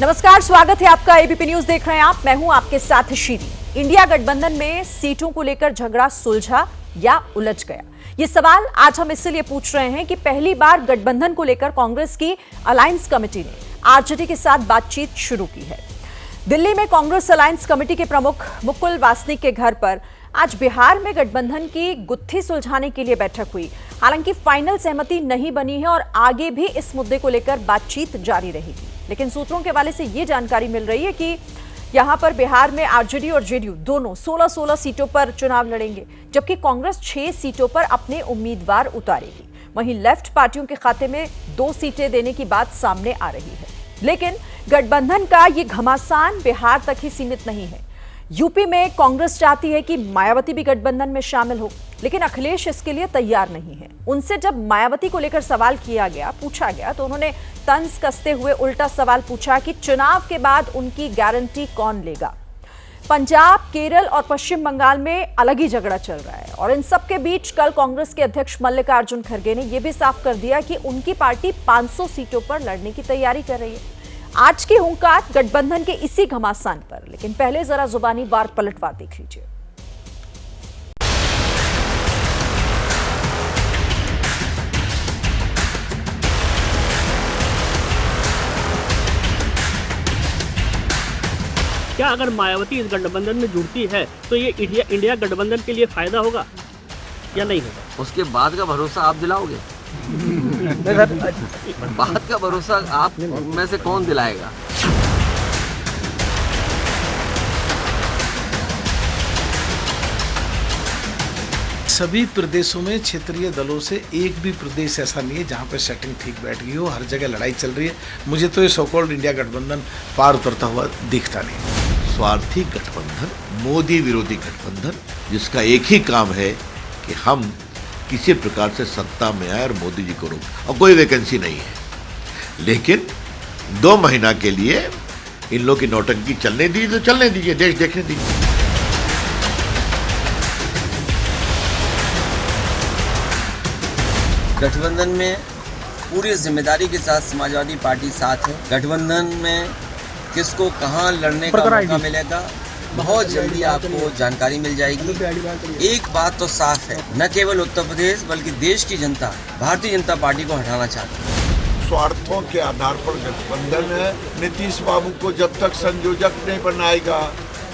नमस्कार, स्वागत है आपका। एबीपी न्यूज देख रहे हैं आप। मैं हूं आपके साथ शीरी। इंडिया गठबंधन में सीटों को लेकर झगड़ा सुलझा या उलझ गया, ये सवाल आज हम इसलिए पूछ रहे हैं कि पहली बार गठबंधन को लेकर कांग्रेस की अलायंस कमेटी ने आरजेडी के साथ बातचीत शुरू की है। दिल्ली में कांग्रेस अलायंस कमेटी के प्रमुख मुकुल वासनिक के घर पर आज बिहार में गठबंधन की गुत्थी सुलझाने के लिए बैठक हुई। हालांकि फाइनल सहमति नहीं बनी है और आगे भी इस मुद्दे को लेकर बातचीत जारी रहेगी। लेकिन सूत्रों के हवाले से ये जानकारी मिल रही है कि यहां पर बिहार में आरजेडी और जेडीयू दोनों 16-16 सीटों पर चुनाव लड़ेंगे, जबकि कांग्रेस 6 सीटों पर अपने उम्मीदवार उतारेगी। वहीं लेफ्ट पार्टियों के खाते में 2 सीटें देने की बात सामने आ रही है। लेकिन गठबंधन का ये घमासान बिहार तक ही सीमित नहीं है। यूपी में कांग्रेस चाहती है कि मायावती भी गठबंधन में शामिल हो, लेकिन अखिलेश इसके लिए तैयार नहीं है। उनसे जब मायावती को लेकर सवाल पूछा गया तो उन्होंने तंज कसते हुए उल्टा सवाल पूछा कि चुनाव के बाद उनकी गारंटी कौन लेगा। पंजाब, केरल और पश्चिम बंगाल में अलग ही झगड़ा चल रहा है और इन सब के बीच कल कांग्रेस के अध्यक्ष मल्लिकार्जुन खड़गे ने यह भी साफ कर दिया कि उनकी पार्टी 500 सीटों पर लड़ने की तैयारी कर रही है। आज की हुंकार गठबंधन के इसी घमासान पर, लेकिन पहले जरा जुबानी वार पलटवार देख लीजिए। क्या अगर मायावती इस गठबंधन में जुड़ती है तो ये इंडिया गठबंधन के लिए फायदा होगा या नहीं होगा? उसके बाद का भरोसा आप दिलाओगे? बाद का भरोसा आप में से कौन दिलाएगा? सभी प्रदेशों में क्षेत्रीय दलों से एक भी प्रदेश ऐसा नहीं है जहां पर सेटिंग ठीक बैठ गई हो। हर जगह लड़ाई चल रही है। मुझे तो ये सो कॉल्ड इंडिया गठबंधन पार उतरता हुआ दिखता नहीं। स्वार्थी गठबंधन, मोदी विरोधी गठबंधन, जिसका एक ही काम है कि हम किसी प्रकार से सत्ता में आए और मोदी जी को रोक। और कोई वैकेंसी नहीं है, लेकिन 2 महीना के लिए इन लोग की नौटंकी चलने दीजिए तो चलने दीजिए, देश देखने दीजिए। गठबंधन में पूरी जिम्मेदारी के साथ समाजवादी पार्टी साथ है। गठबंधन में किसको कहां लड़ने का मौका मिलेगा, बहुत जल्दी आपको जानकारी मिल जाएगी। एक बात तो साफ है, न केवल उत्तर प्रदेश बल्कि देश की जनता भारतीय जनता पार्टी को हटाना चाहती है। स्वार्थों के आधार पर गठबंधन है। नीतीश बाबू को जब तक संयोजक नहीं बनाएगा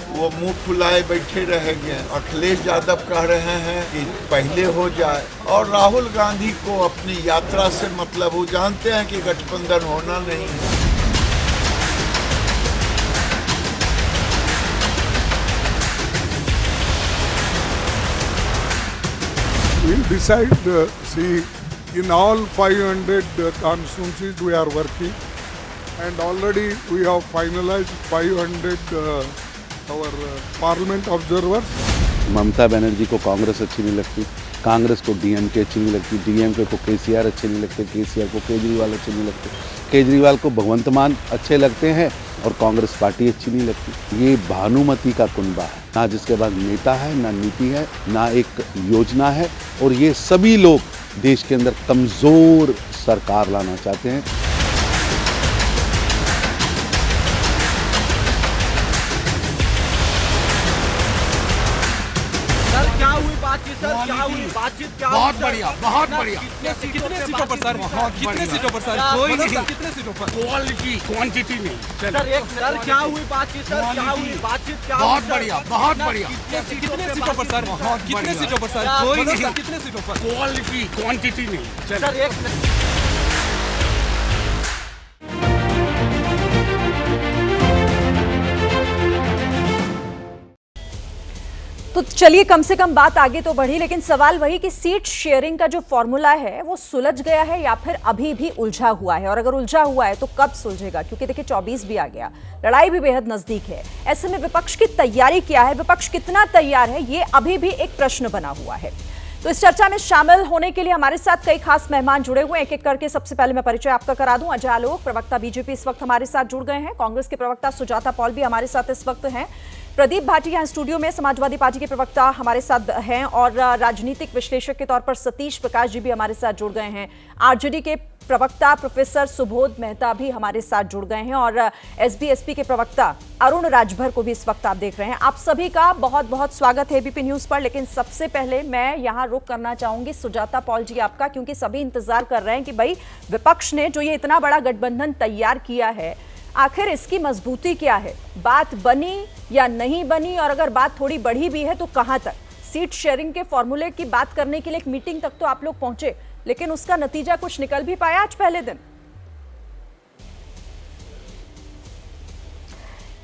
वो मुंह फुलाए बैठे रहेंगे। अखिलेश यादव कह रहे हैं कि पहले हो जाए, और राहुल गांधी को अपनी यात्रा से मतलब, वो जानते हैं कि गठबंधन होना नहीं है। We'll decide, in all 500 constituencies we are working, and already we have finalized 500 our parliament observers. Mamata Banerjee को कांग्रेस अच्छी नहीं लगती, कांग्रेस को डीएमके अच्छी नहीं लगती, डीएमके को केसीआर अच्छे नहीं लगते, केसीआर को केजरीवाल अच्छे नहीं लगते, केजरीवाल को भगवंत मान अच्छे लगते हैं और कांग्रेस पार्टी अच्छी नहीं लगती। ये भानुमति का कुनबा है, ना जिसके पास नेता है, ना नीति है, ना एक योजना है, और ये सभी लोग देश के अंदर कमजोर सरकार लाना चाहते हैं। बहुत बढ़िया, बहुत बढ़िया। कितने सीटों पर सर? कितने सीटों पर सर? कोई नहीं। कितने सीटों पर? क्वालिटी, क्वांटिटी नहीं। सर क्या हुई बातचीत? सर क्या हुई बातचीत? क्या बहुत बढ़िया, बहुत बढ़िया। कितने सीटों पर सर? कितने सीटों पर सर? कोई नहीं। कितने सीटों पर? क्वालिटी, क्वांटिटी नहीं। सर एक तो चलिए, कम से कम बात आगे तो बढ़ी, लेकिन सवाल वही कि सीट शेयरिंग का जो फॉर्मूला है वो सुलझ गया है या फिर अभी भी उलझा हुआ है, और अगर उलझा हुआ है तो कब सुलझेगा? क्योंकि देखिए 24 भी आ गया, लड़ाई भी बेहद नजदीक है। ऐसे में विपक्ष की तैयारी क्या है, विपक्ष कितना तैयार है, ये अभी भी एक प्रश्न बना हुआ है। तो इस चर्चा में शामिल होने के लिए हमारे साथ कई खास मेहमान जुड़े हुए हैं। एक एक करके सबसे पहले मैं परिचय आपका करा दूं। अजय आलोक, प्रवक्ता बीजेपी, इस वक्त हमारे साथ जुड़ गए हैं। कांग्रेस के प्रवक्ता सुजाता पॉल भी हमारे साथ इस वक्त हैं। प्रदीप भाटी यहाँ स्टूडियो में समाजवादी पार्टी के प्रवक्ता हमारे साथ हैं और राजनीतिक विश्लेषक के तौर पर सतीश प्रकाश जी भी हमारे साथ जुड़ गए हैं। आरजेडी के प्रवक्ता प्रोफेसर सुबोध मेहता भी हमारे साथ जुड़ गए हैं और एसबी के प्रवक्ता अरुण राजभर को भी इस वक्त आप देख रहे हैं। आप सभी का बहुत बहुत स्वागत है एबीपी न्यूज पर। लेकिन सबसे पहले मैं यहाँ रुक करना चाहूंगी सुजाता पॉल जी आपका, क्योंकि सभी इंतजार कर रहे हैं कि भाई विपक्ष ने जो ये इतना बड़ा गठबंधन तैयार किया है, आखिर इसकी मजबूती क्या है, बात बनी या नहीं बनी, और अगर बात थोड़ी बढ़ी भी है तो कहां तक। सीट शेयरिंग के फॉर्मूले की बात करने के लिए एक मीटिंग तक तो आप लोग पहुंचे, लेकिन उसका नतीजा कुछ निकल भी पाया आज पहले दिन?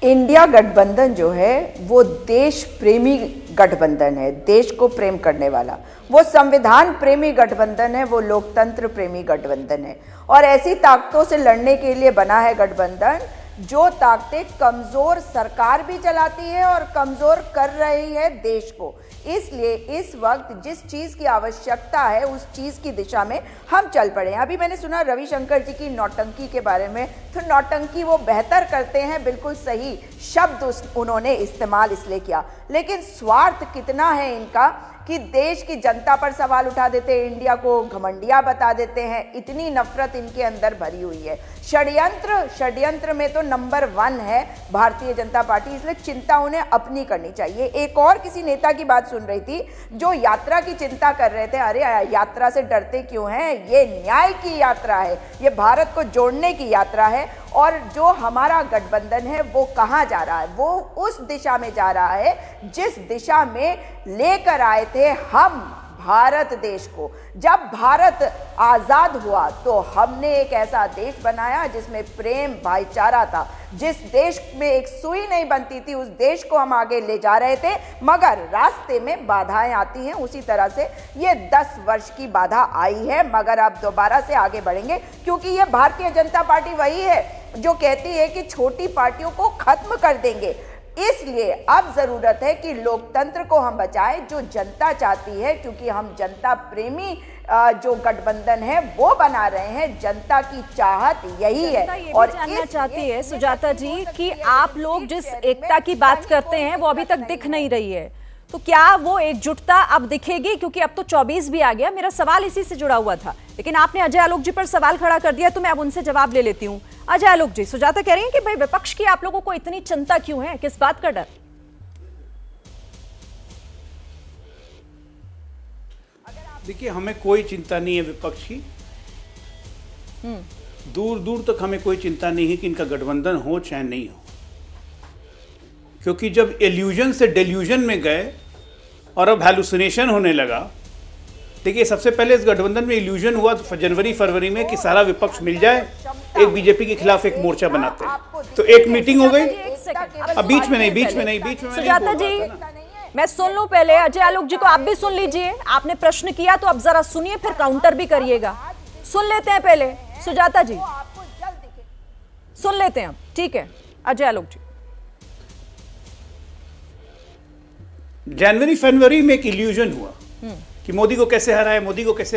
इंडिया गठबंधन जो है वो देश प्रेमी गठबंधन है, देश को प्रेम करने वाला, वो संविधान प्रेमी गठबंधन है, वो लोकतंत्र प्रेमी गठबंधन है। और ऐसी ताकतों से लड़ने के लिए बना है गठबंधन जो ताकतें कमजोर सरकार भी चलाती है और कमजोर कर रही है देश को। इसलिए इस वक्त जिस चीज की आवश्यकता है उस चीज की दिशा में हम चल पड़े हैं। अभी मैंने सुना रविशंकर जी की नौटंकी के बारे में, तो नौटंकी वो बेहतर करते हैं, बिल्कुल सही शब्द उन्होंने इस्तेमाल इसलिए किया। लेकिन स्वार्थ कितना है इनका कि देश की जनता पर सवाल उठा देते हैं, इंडिया को घमंडिया बता देते हैं। इतनी नफरत इनके अंदर भरी हुई है। षड्यंत्र में तो नंबर 1 है भारतीय जनता पार्टी, इसलिए चिंता उन्हें अपनी करनी चाहिए। एक और किसी नेता की बात सुन रही थी जो यात्रा की चिंता कर रहे थे। अरे यात्रा से डरते क्यों हैं, ये न्याय की यात्रा है, ये भारत को जोड़ने की यात्रा है। और जो हमारा गठबंधन है वो कहाँ जा रहा है, वो उस दिशा में जा रहा है जिस दिशा में लेकर आए थे हम भारत देश को। जब भारत आजाद हुआ तो हमने एक ऐसा देश बनाया जिसमें प्रेम भाईचारा था, जिस देश में एक सुई नहीं बनती थी उस देश को हम आगे ले जा रहे थे, मगर रास्ते में बाधाएं आती हैं। उसी तरह से ये 10 वर्ष की बाधा आई है, मगर अब दोबारा से आगे बढ़ेंगे, क्योंकि ये भारतीय जनता पार्टी वही है जो कहती है कि छोटी पार्टियों को खत्म कर देंगे। इसलिए अब जरूरत है कि लोकतंत्र को हम बचाएं जो जनता चाहती है, क्योंकि हम जनता प्रेमी जो गठबंधन है वो बना रहे हैं। जनता की चाहत यही है। और जानना चाहती है सुजाता जी कि आप लोग जिस एकता की बात करते हैं वो अभी तक दिख नहीं रही है, तो क्या वो एकजुटता अब दिखेगी? क्योंकि अब तो 24 भी आ गया। मेरा सवाल इसी से जुड़ा हुआ था, लेकिन आपने अजय आलोक जी पर सवाल खड़ा कर दिया तो मैं अब उनसे जवाब ले लेती हूँ। अजय आलोक जी, सुजाता कह रही हैं कि भाई विपक्ष की आप लोगों को इतनी चिंता क्यों है, किस बात का डर? देखिए, हमें कोई चिंता नहीं है विपक्ष की। दूर दूर तक हमें कोई चिंता नहीं है कि इनका गठबंधन हो चाहे नहीं हो, क्योंकि जब इल्यूजन से डेल्यूजन में गए और अब हैलुसिनेशन होने लगा। देखिए, सबसे पहले इस गठबंधन में इल्यूजन हुआ जनवरी फरवरी में कि सारा विपक्ष मिल जाए, एक बीजेपी के खिलाफ एक मोर्चा बनाते हैं, तो एक मीटिंग हो गई। अब बीच में नहीं सुजाता जी, मैं सुन लूं पहले। अजय आलोक जी को आप भी सुन लीजिए, आपने प्रश्न किया तो अब जरा सुनिए, फिर काउंटर भी करिएगा। सुन लेते हैं पहले सुजाता जी, सुन लेते हैं अब, ठीक है? अजय आलोक जी, जनवरी फरवरी में एक इल्यूजन हुआ कि मोदी को कैसे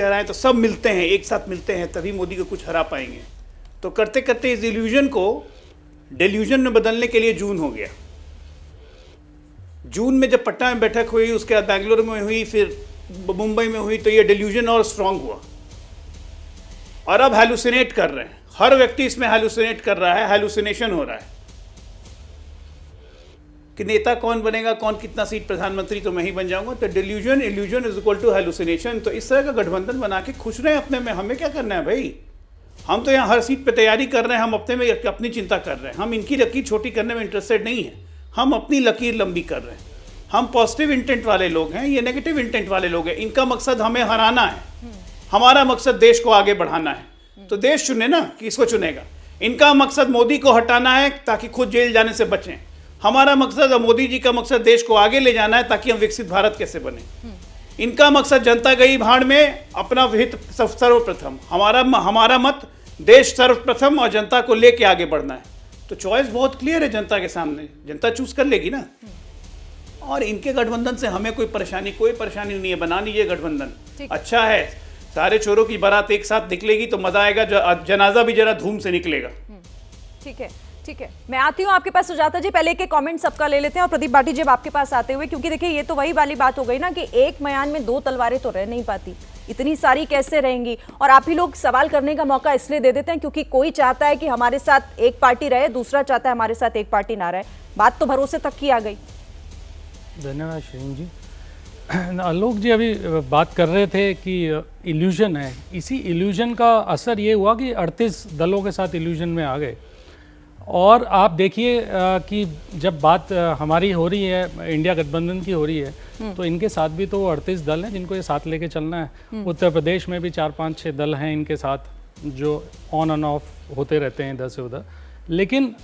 हराएं, तो सब मिलते हैं, एक साथ मिलते हैं, तभी मोदी को कुछ हरा पाएंगे। तो करते करते इस इल्यूजन को डेल्यूजन में बदलने के लिए जून हो गया। जून में जब पटना में बैठक हुई, उसके बाद बेंगलुरु में हुई, फिर मुंबई में हुई, तो ये डेल्यूजन और स्ट्रांग हुआ। और अब हैलुसिनेट कर रहे हैं, हर व्यक्ति इसमें हैलुसिनेट कर रहा है, हैलुसिनेशन हो रहा है कि नेता कौन बनेगा, कौन कितना सीट प्रधानमंत्री, तो मैं ही बन जाऊंगा। तो delusion illusion is equal to hallucination. तो इस तरह का गठबंधन बना के खुश रहे अपने में, हमें क्या करना है भाई? हम तो यहाँ हर सीट पे तैयारी कर रहे हैं, हम अपने में अपनी चिंता कर रहे हैं। हम इनकी लकीर छोटी करने में इंटरेस्टेड नहीं है, हम अपनी लकीर लंबी कर रहे हैं। हम पॉजिटिव इंटेंट वाले लोग हैं, ये नेगेटिव इंटेंट वाले लोग हैं। इनका मकसद हमें हराना है, हमारा मकसद देश को आगे बढ़ाना है। तो देश चुने ना, किसको चुनेगा? इनका मकसद मोदी को हटाना है ताकि खुद जेल जाने से बचें। हमारा मकसद, मोदी जी का मकसद देश को आगे ले जाना है ताकि हम विकसित भारत कैसे बने। इनका मकसद जनता गई भाड़ में, अपना हित सर्वप्रथम। हमारा मत देश सर्वप्रथम और जनता को लेके आगे बढ़ना है। तो चॉइस बहुत क्लियर है जनता के सामने, जनता चूज कर लेगी ना। और इनके गठबंधन से हमें कोई परेशानी नहीं है। बना लीजिए गठबंधन, अच्छा है। सारे चोरों की बारात एक साथ निकलेगी तो मजा आएगा, जनाजा भी जरा धूम से निकलेगा। ठीक है, ठीक है, मैं आती हूँ आपके पास सुजाता जी। पहले के कमेंट सबका ले लेते हैं और प्रदीप बाटी जब आपके पास आते हुए, क्योंकि देखिए ये तो वही वाली बात हो गई ना कि एक मयान में दो तलवारें तो रह नहीं पाती, इतनी सारी कैसे रहेंगी। और आप ही लोग सवाल करने का मौका इसलिए दे देते हैं क्योंकि कोई चाहता है कि हमारे साथ एक पार्टी रहे, दूसरा चाहता है हमारे साथ एक पार्टी ना रहे। बात तो भरोसे तक की आ गई। धन्यवाद शरीन जी। आलोक जी अभी बात कर रहे थे कि इल्यूजन है, इसी इल्यूजन का असर ये हुआ कि 38 दलों के साथ इल्यूजन में आ गए। और आप देखिए कि जब बात हमारी हो रही है, इंडिया गठबंधन की हो रही है, तो इनके साथ भी तो 38 दल हैं जिनको ये साथ लेके चलना है। उत्तर प्रदेश में भी 4-5-6 दल हैं इनके साथ जो ऑन एंड ऑफ होते रहते हैं इधर से उधर। लेकिन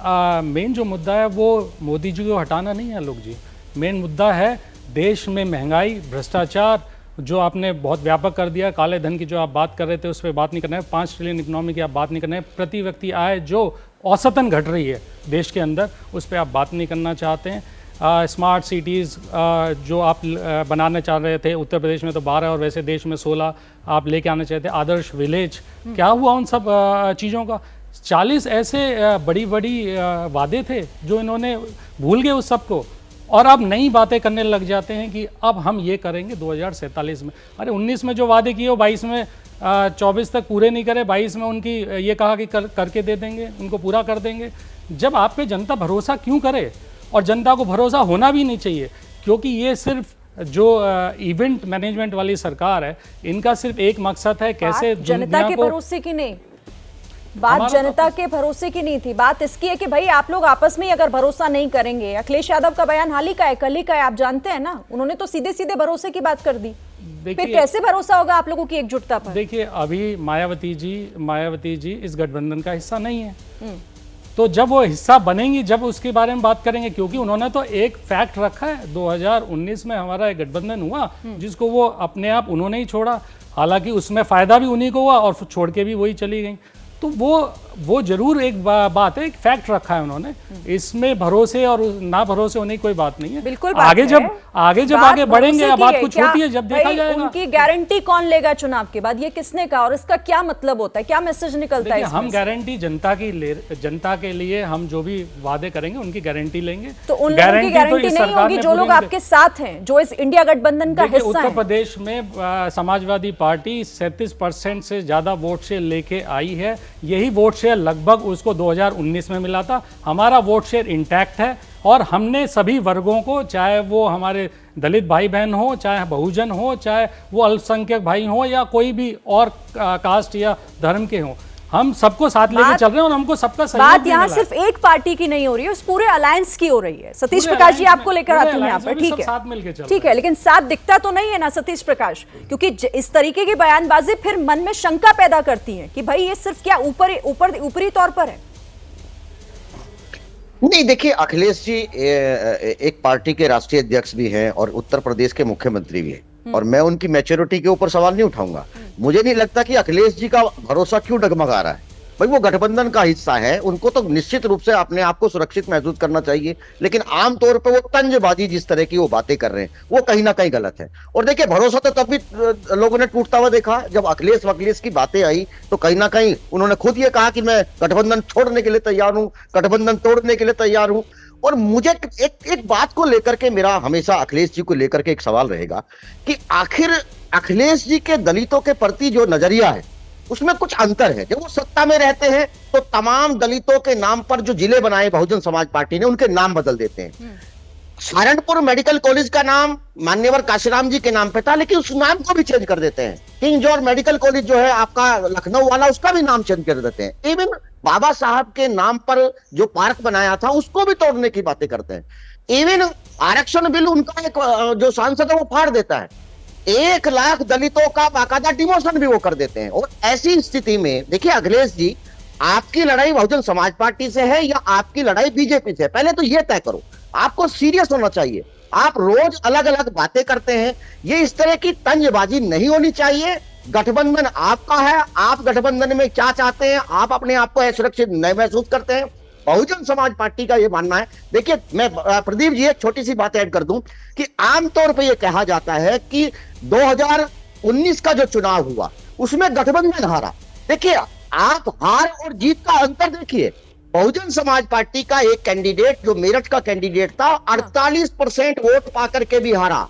मेन जो मुद्दा है वो मोदी जी को हटाना नहीं है लोग जी। मेन मुद्दा है देश में महंगाई, भ्रष्टाचार जो आपने बहुत व्यापक कर दिया। काले धन की जो आप बात कर रहे थे उस पर बात नहीं करना है। 5 ट्रिलियन इकोनॉमी की आप बात नहीं करना है। प्रति व्यक्ति आय जो औसतन घट रही है देश के अंदर, उस पर आप बात नहीं करना चाहते हैं। स्मार्ट सिटीज़ जो आप बनाने चाह रहे थे, उत्तर प्रदेश में तो 12 और वैसे देश में 16 आप लेके आना चाहते थे। आदर्श विलेज, क्या हुआ उन सब चीज़ों का? 40 ऐसे बड़ी बड़ी वादे थे जो इन्होंने भूल गए उस सबको, और अब नई बातें करने लग जाते हैं कि अब हम ये करेंगे 2047 में। अरे 19 में जो वादे किए वो 22 में 24 तक पूरे नहीं करे, 22 में उनकी ये कहा कि करके दे देंगे, उनको पूरा कर देंगे। जब आप पे जनता भरोसा क्यों करे? और जनता को भरोसा होना भी नहीं चाहिए, क्योंकि ये सिर्फ जो इवेंट मैनेजमेंट वाली सरकार है, इनका सिर्फ एक मकसद है कैसे जनता के भरोसे की नहीं, बात जनता के भरोसे की नहीं थी। बात इसकी है कि भाई आप लोग आपस में ही अगर भरोसा नहीं करेंगे, अखिलेश यादव का बयान हाल ही का है, कल ही का है, आप जानते हैं ना, उन्होंने तो सीधे सीधे भरोसे की बात कर दी। फिर कैसे भरोसा होगा आप लोगों की एकजुटता पर? देखिए अभी मायावती जी इस गठबंधन का हिस्सा नहीं है, तो जब वो हिस्सा बनेंगी जब उसके बारे में बात करेंगे, क्योंकि उन्होंने तो एक फैक्ट रखा है, 2019 में हमारा एक गठबंधन हुआ जिसको वो अपने आप उन्होंने ही छोड़ा। हालांकि उसमें फायदा भी उन्हीं को हुआ और छोड़ के भी वही चली गई। तो वो जरूर एक बात है, एक फैक्ट रखा है उन्होंने। इसमें भरोसे और ना भरोसे होने की कोई बात नहीं है। बिल्कुल आगे बढ़ेंगे बात कुछ होती है जब देखा जाएगा। उनकी गारंटी कौन लेगा चुनाव के बाद, ये किसने कहा और इसका क्या मतलब होता है, क्या मैसेज निकलता है? हम गारंटी जनता के लिए हम जो भी वादे करेंगे उनकी गारंटी लेंगे। तो उन लोगों की गारंटी नहीं होगी जो लोग आपके साथ हैं, जो इस इंडिया गठबंधन का हिस्सा उत्तर प्रदेश में समाजवादी पार्टी 37% से ज्यादा वोट से लेके आई है। यही वोट शेयर लगभग उसको 2019 में मिला था। हमारा वोट शेयर इंटैक्ट है और हमने सभी वर्गों को, चाहे वो हमारे दलित भाई बहन हो, चाहे बहुजन हो, चाहे वो अल्पसंख्यक भाई हो या कोई भी और कास्ट या धर्म के हो, हम सबको साथ लेके चल रहे हैं और हमको सबका सहयोग बात यहाँ सिर्फ एक पार्टी की नहीं हो रही है, उस पूरे अलायंस की हो रही है। सतीश प्रकाश जी आपको लेकर आती हूँ यहाँ पर, ठीक है, लेकिन साथ दिखता तो नहीं है ना सतीश प्रकाश, क्योंकि इस तरीके की बयानबाजी फिर मन में शंका पैदा करती है कि भाई ये सिर्फ क्या ऊपरी तौर पर है। नहीं, देखिए अखिलेश जी एक पार्टी के राष्ट्रीय अध्यक्ष भी हैं और उत्तर प्रदेश के मुख्यमंत्री भी हैं, और मैं उनकी मैच्योरिटी के ऊपर सवाल नहीं उठाऊंगा। मुझे नहीं लगता कि अखिलेश जी का भरोसा क्यों डगमगा रहा है। भाई वो गठबंधन का हिस्सा है, उनको तो निश्चित रूप से अपने आप को सुरक्षित महसूस करना चाहिए, लेकिन आमतौर पर वो तंजबाजी जिस तरह की वो बातें कर रहे हैं वो कहीं ना कहीं गलत है। और देखिए भरोसा तो तब भी लोगों ने टूटता हुआ देखा जब अखिलेश की बातें आई, तो कहीं ना कहीं उन्होंने खुद ये कहा कि मैं गठबंधन छोड़ने के लिए तैयार हूं, गठबंधन तोड़ने के लिए तैयार हूं। और मुझे एक बात को लेकर के मेरा हमेशा अखिलेश जी को लेकर के एक सवाल रहेगा कि आखिर अखिलेश जी के दलितों के प्रति जो नजरिया है उसमें कुछ अंतर है। जब वो सत्ता में रहते हैं तो तमाम दलितों के नाम पर जो जिले बनाए बहुजन समाज पार्टी ने उनके नाम बदल देते हैं। सहारनपुर मेडिकल कॉलेज का नाम मान्यवर काशीराम जी के नाम पे था, लेकिन उस नाम को भी चेंज कर देते हैं। किंग जॉर्ज मेडिकल कॉलेज जो है आपका लखनऊ वाला, उसका भी नाम चेंज कर देते हैं। इवन बाबा साहब के नाम पर जो पार्क बनाया था उसको भी तोड़ने की बातें करते हैं। इवन आरक्षण बिल उनका एक जो सांसद है वो फाड़ देता है। 1 लाख दलितों का बाकायदा डिमोशन भी वो कर देते हैं। और ऐसी स्थिति में देखिए अखिलेश जी, आपकी लड़ाई बहुजन समाज पार्टी से है या आपकी लड़ाई बीजेपी से, पहले तो ये तय करो। आपको सीरियस होना चाहिए। आप रोज अलग अलग बातें करते हैं, ये इस तरह की तंजबाजी नहीं होनी चाहिए। गठबंधन आपका है, आप गठबंधन में क्या चाहते हैं, आप अपने आप को असुरक्षित नहीं महसूस करते हैं। बहुजन समाज पार्टी का ये मानना है। देखिए मैं प्रदीप जी एक छोटी सी बात ऐड कर दूं कि आमतौर पर यह कहा जाता है कि 2019 का जो चुनाव हुआ उसमें गठबंधन हारा। देखिए आप हार और जीत का अंतर देखिए। बहुजन समाज पार्टी का एक कैंडिडेट जो मेरठ का कैंडिडेट था 48% वोट पाकर के भी हारा।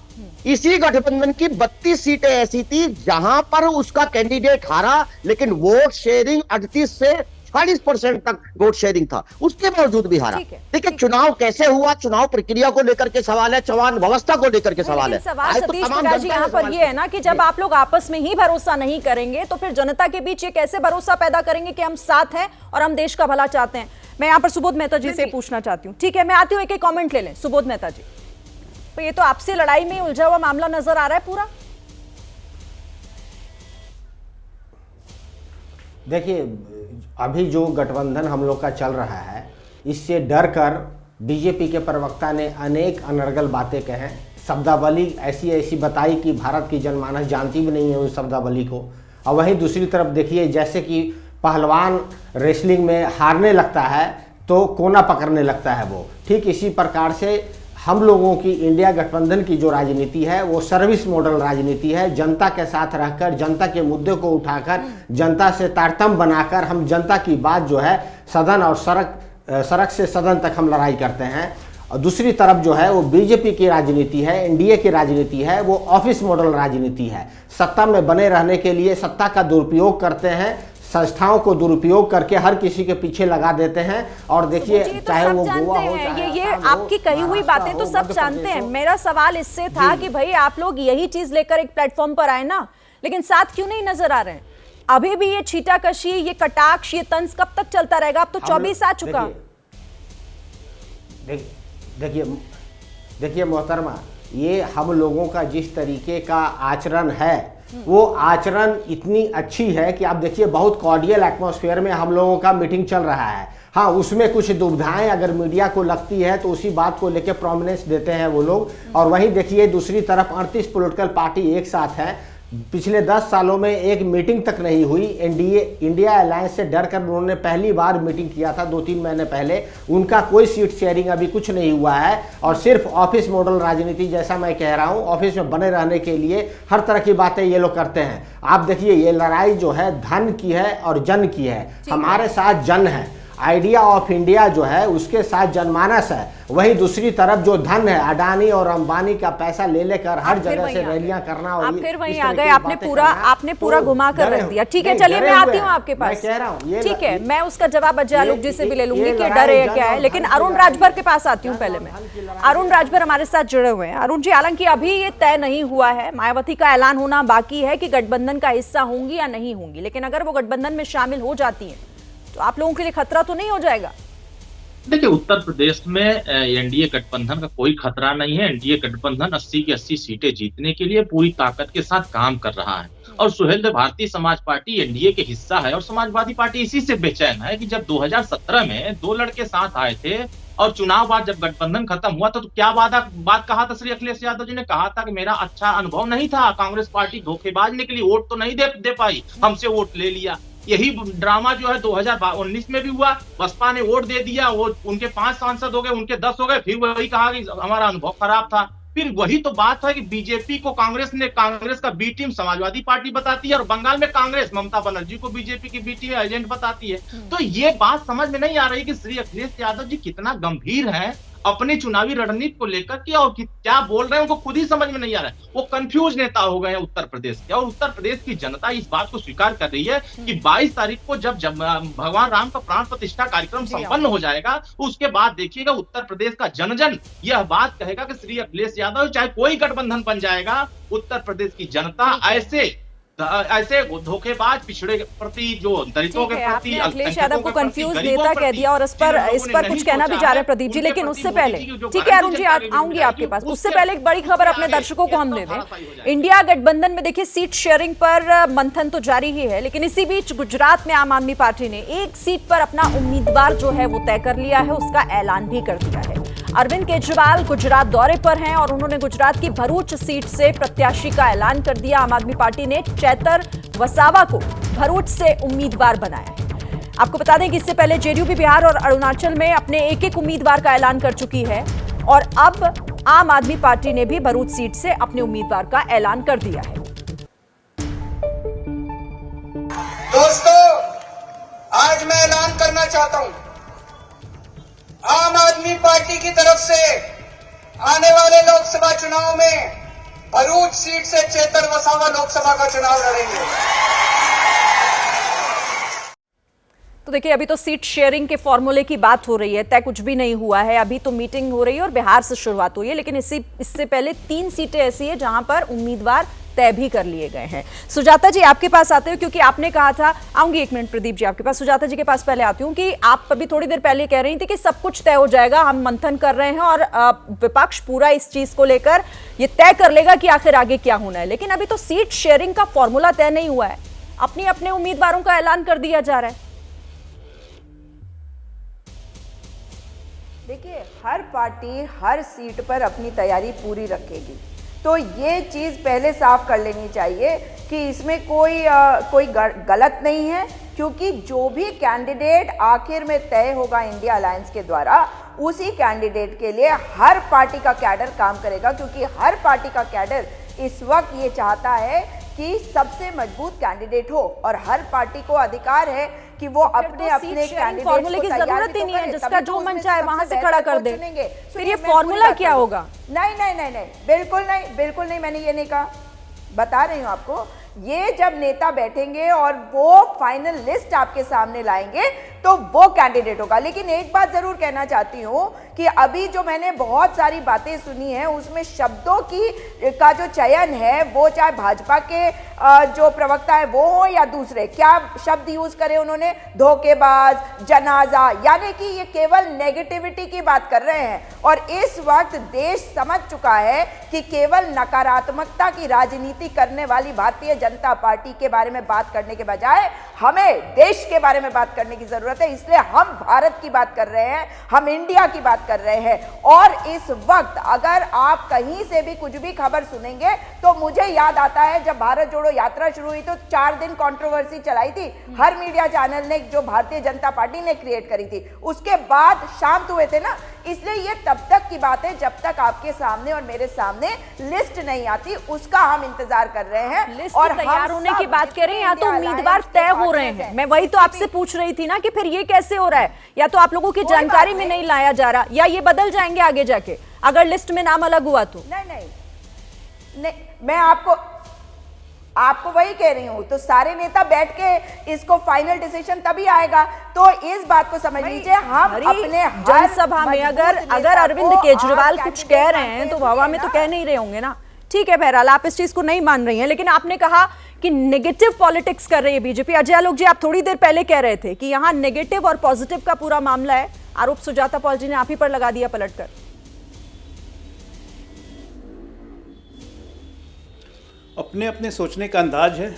इसी गठबंधन की 32 सीटें ऐसी थी जहां पर उसका कैंडिडेट हारा, लेकिन वोट शेयरिंग 38 से 40% तक वोट शेयरिंग था, उसके बावजूद भी हारा। देखिए चुनाव कैसे हुआ, चुनाव प्रक्रिया को लेकर के सवाल है, चुनाव व्यवस्था को लेकर के सवाल है। सवाल सतीश प्रकाश जी यहाँ पर ये है ना कि जब आप लोग आपस में ही भरोसा नहीं करेंगे तो फिर जनता के बीच ये कैसे भरोसा पैदा करेंगे कि हम साथ हैं और हम देश का भला चाहते हैं। मैं यहाँ पर सुबोध मेहता जी से पूछना चाहती हूँ। ठीक है, मैं आती हूँ, एक कॉमेंट ले लें। सुबोध मेहता जी, तो ये तो आपसे लड़ाई में उलझा हुआ मामला नजर आ रहा है पूरा। देखिए अभी जो गठबंधन हम लोग का चल रहा है, इससे डर कर बीजेपी के प्रवक्ता ने अनेक अनर्गल बातें कहें, शब्दावली ऐसी ऐसी बताई कि भारत की जनमानस जानती भी नहीं है उस शब्दावली को। और वहीं दूसरी तरफ देखिए, जैसे कि पहलवान रेसलिंग में हारने लगता है तो कोना पकड़ने लगता है वो, ठीक इसी प्रकार से हम लोगों की इंडिया गठबंधन की जो राजनीति है वो सर्विस मॉडल राजनीति है। जनता के साथ रहकर, जनता के मुद्दे को उठाकर, जनता से तारतम्य बनाकर हम जनता की बात जो है सदन और सड़क से सदन तक हम लड़ाई करते हैं। और दूसरी तरफ जो है वो बीजेपी की राजनीति है, एनडीए की राजनीति है, वो ऑफिस मॉडल राजनीति है। सत्ता में बने रहने के लिए सत्ता का दुरुपयोग करते हैं, संस्थाओं को दुरुपयोग करके हर किसी के पीछे लगा देते हैं। और देखिए चाहे वो गोवा हो, ये आपकी कही हुई बातें तो सब जानते हैं। मेरा सवाल इससे था कि भाई आप लोग यही चीज लेकर एक प्लेटफॉर्म पर आए ना, लेकिन साथ क्यों नहीं नजर आ रहे हैं? अभी भी ये छीटाकशी, ये कटाक्ष, ये तंज कब तक चलता रहेगा? अब तो 24 आ चुका। देखिए मोहतरमा, ये हम लोगों का जिस तरीके का आचरण है वो आचरण इतनी अच्छी है कि आप देखिए बहुत कॉर्डियल एटमॉस्फेयर में हम लोगों का मीटिंग चल रहा है। हाँ, उसमें कुछ दुविधाएं अगर मीडिया को लगती है तो उसी बात को लेकर प्रोमिनेंस देते हैं वो लोग। और वहीं देखिए दूसरी तरफ 38 पॉलिटिकल पार्टी एक साथ है। पिछले 10 सालों में एक मीटिंग तक नहीं हुई। इंडिया अलायंस से डर कर उन्होंने पहली बार मीटिंग किया था 2-3 महीने पहले। उनका कोई सीट शेयरिंग अभी कुछ नहीं हुआ है और सिर्फ ऑफिस मॉडल राजनीति, जैसा मैं कह रहा हूं, ऑफिस में बने रहने के लिए हर तरह की बातें ये लोग करते हैं। आप देखिए ये लड़ाई जो है धन की है और जन की है। हमारे साथ जन है, आइडिया ऑफ इंडिया जो है उसके साथ जनमानस है। वहीं दूसरी तरफ जो धन है, अडानी और अंबानी का पैसा ले लेकर हर जगह से रैलियां करना। और आप फिर वहीं आ गए, आपने पूरा घुमा कर रख दिया। ठीक है, चलिए मैं आती हूँ आपके पास। ठीक है, मैं उसका जवाब अजय आलोक जी से भी ले लूंगी कि डर है क्या है, लेकिन अरुण राजभर के पास आती हूँ। पहले मैं अरुण राजभर हमारे साथ जुड़े हुए हैं। अरुण जी, हालांकि अभी ये तय नहीं हुआ है, मायावती का ऐलान होना बाकी है कि गठबंधन का हिस्सा होंगी या नहीं होंगी, लेकिन अगर वो गठबंधन में शामिल हो जाती है तो आप लोगों के लिए खतरा तो नहीं हो जाएगा? देखिए, उत्तर प्रदेश में एनडीए गठबंधन का कोई खतरा नहीं है। एनडीए गठबंधन 80 की 80 सीटें जीतने के लिए पूरी ताकत के साथ काम कर रहा है। और सुहेल, भारतीय समाज पार्टी एनडीए के हिस्सा है और समाजवादी पार्टी इसी से बेचैन है कि जब 2017 में 2 लड़के साथ आए थे और चुनाव बाद जब गठबंधन खत्म हुआ तो क्या बात कहा था श्री अखिलेश यादव जी ने? कहा था कि मेरा अच्छा अनुभव नहीं था, कांग्रेस पार्टी धोखेबाज निकली, वोट तो नहीं दे पाई, हमसे वोट ले लिया। यही ड्रामा जो है 2019 में भी हुआ। बसपा ने वोट दे दिया, वो उनके 5 सांसद हो गए, उनके 10 हो गए, फिर वही कहा कि हमारा अनुभव खराब था। फिर वही तो बात है कि बीजेपी को कांग्रेस का बी टीम समाजवादी पार्टी बताती है और बंगाल में कांग्रेस ममता बनर्जी को बीजेपी की बी टीम एजेंट बताती है। तो ये बात समझ में नहीं आ रही कि श्री अखिलेश यादव जी कितना गंभीर है अपनी चुनावी रणनीति को लेकर के और क्या बोल रहे हैं उनको खुद ही समझ में नहीं आ रहा है। वो कंफ्यूज नेता हो गए हैं उत्तर प्रदेश के, और उत्तर प्रदेश की जनता इस बात को स्वीकार कर रही है कि 22 तारीख को जब भगवान राम का प्राण प्रतिष्ठा कार्यक्रम संपन्न हो जाएगा, उसके बाद देखिएगा उत्तर प्रदेश का जन यह बात कहेगा कि श्री अखिलेश यादव चाहे कोई गठबंधन बन जाएगा, उत्तर प्रदेश की जनता ऐसे धोखेबाज, पिछड़े प्रति, जो दलितों के प्रति, अखिलेश यादव को कंफ्यूज नेता कह दिया और इस पर कुछ कहना भी जा रहे हैं प्रदीप जी, लेकिन उससे पहले, ठीक है अरुण जी आऊंगी आपके पास, उससे पहले एक बड़ी खबर अपने दर्शकों को हम दे दें। इंडिया गठबंधन में देखिए सीट शेयरिंग पर मंथन तो जारी ही है, लेकिन इसी बीच गुजरात में आम आदमी पार्टी ने एक सीट पर अपना उम्मीदवार जो है वो तय कर लिया है, उसका ऐलान भी कर दिया है। अरविंद केजरीवाल गुजरात दौरे पर हैं और उन्होंने गुजरात की भरूच सीट से प्रत्याशी का ऐलान कर दिया। आम आदमी पार्टी ने चैतर वसावा को भरूच से उम्मीदवार बनाया है। आपको बता दें कि इससे पहले जेडीयू भी बिहार और अरुणाचल में अपने एक उम्मीदवार का ऐलान कर चुकी है और अब आम आदमी पार्टी ने भी भरूच सीट से अपने उम्मीदवार का ऐलान कर दिया है। दोस्तों, आज मैं ऐलान करना चाहता हूं आम आदमी पार्टी की तरफ से आने वाले लोकसभा चुनाव में भरूच सीट से चेतन वसावा लोकसभा का चुनाव लड़ेंगे। तो देखिए, अभी तो सीट शेयरिंग के फॉर्मूले की बात हो रही है, तय कुछ भी नहीं हुआ है। अभी तो मीटिंग हो रही है और बिहार से शुरुआत हुई है, लेकिन इससे पहले 3 सीटें ऐसी है जहां पर उम्मीदवार तय भी कर लिए गए हैं। सुजाता जी, आपके पास आते हो क्योंकि आपने कहा था, आऊंगी 1 मिनट प्रदीप जी आपके पास, सुजाता जी के पास पहले आती हूं कि आप अभी थोड़ी देर पहले कह रही थी कि सब कुछ तय हो जाएगा, हम मंथन कर रहे हैं और विपक्ष पूरा इस चीज को लेकर ये तय कर लेगा कि आखिर आगे क्या होना है। लेकिन अभी तो सीट शेयरिंग का फॉर्मूला तय नहीं हुआ है, अपने अपने उम्मीदवारों का ऐलान कर दिया जा रहा है। देखिए, हर पार्टी हर सीट पर अपनी तैयारी पूरी रखेगी, तो ये चीज़ पहले साफ कर लेनी चाहिए कि इसमें कोई गलत नहीं है, क्योंकि जो भी कैंडिडेट आखिर में तय होगा इंडिया अलायंस के द्वारा, उसी कैंडिडेट के लिए हर पार्टी का कैडर काम करेगा, क्योंकि हर पार्टी का कैडर इस वक्त ये चाहता है कि सबसे मजबूत कैंडिडेट हो, और हर पार्टी को अधिकार है कि वो अपने अपने कैंडिडेट फॉर्मूले की जरूरत ही नहीं है, जिसका जो मन चाहे वहां से खड़ा कर दे। फिर ये फॉर्मूला क्या होगा? नहीं, बिल्कुल नहीं, मैंने ये नहीं कहा, बता रही हूँ आपको। ये जब नेता बैठेंगे और वो फाइनल लिस्ट आपके सामने लाएंगे तो वो कैंडिडेट होगा। लेकिन एक बात जरूर कहना चाहती हूँ कि अभी जो मैंने बहुत सारी बातें सुनी हैं, उसमें शब्दों का जो चयन है, वो चाहे भाजपा के जो प्रवक्ता है वो हो या दूसरे, क्या शब्द यूज करे उन्होंने, धोखेबाज, जनाजा, यानी कि ये केवल नेगेटिविटी की बात कर रहे हैं। और इस वक्त देश समझ चुका है कि केवल नकारात्मकता की राजनीति करने वाली भारतीय जनता पार्टी के बारे में बात करने के बजाय हमें देश के बारे में बात करने की जरूरत है। इसलिए हम भारत की बात कर रहे हैं, हम इंडिया की बात कर रहे हैं। और इस वक्त अगर आप कहीं से भी कुछ भी खबर सुनेंगे तो मुझे याद आता है जब भारत जोड़ो यात्रा शुरू हुई तो 4 दिन कंट्रोवर्सी चलाई थी हर मीडिया चैनल ने, जो भारतीय जनता पार्टी ने क्रिएट करी थी। उसके बाद शांत हुए थे ना। इसलिए ये तब तक की बात है जब तक आपके सामने और मेरे सामने लिस्ट नहीं आती, उसका हम इंतजार कर रहे हैं। लिस्ट और तैयार होने की बात कर रहे हैं, या तो उम्मीदवार तय हो रहे हैं। मैं वही तो आपसे पूछ रही थी ना कि फिर ये कैसे हो रहा है, या तो आप लोगों की जानकारी में नहीं लाया जा रहा, या ये बदल जाएंगे आगे जाके अगर लिस्ट में नाम अलग हुआ तो। नहीं, मैं आपको वही कह रही हूं। तो सारे नेता बैठ के इसको फाइनल डिसीजन तभी आएगा। तो इस बात को समझ लीजिए, हम अपने जनसभा में अगर अरविंद केजरीवाल कुछ कह रहे हैं तो हवा में तो कह नहीं रहे होंगे ना। ठीक है, बहरहाल आप इस चीज को नहीं मान रही हैं, लेकिन आपने कहा कि नेगेटिव पॉलिटिक्स कर रही है बीजेपी। अजय आलोक जी, आप थोड़ी देर पहले कह रहे थे कि यहाँ नेगेटिव और पॉजिटिव का पूरा मामला है। आरोप सुजाता पॉल जी ने आप ही पर लगा दिया पलटकर। अपने अपने सोचने का अंदाज है।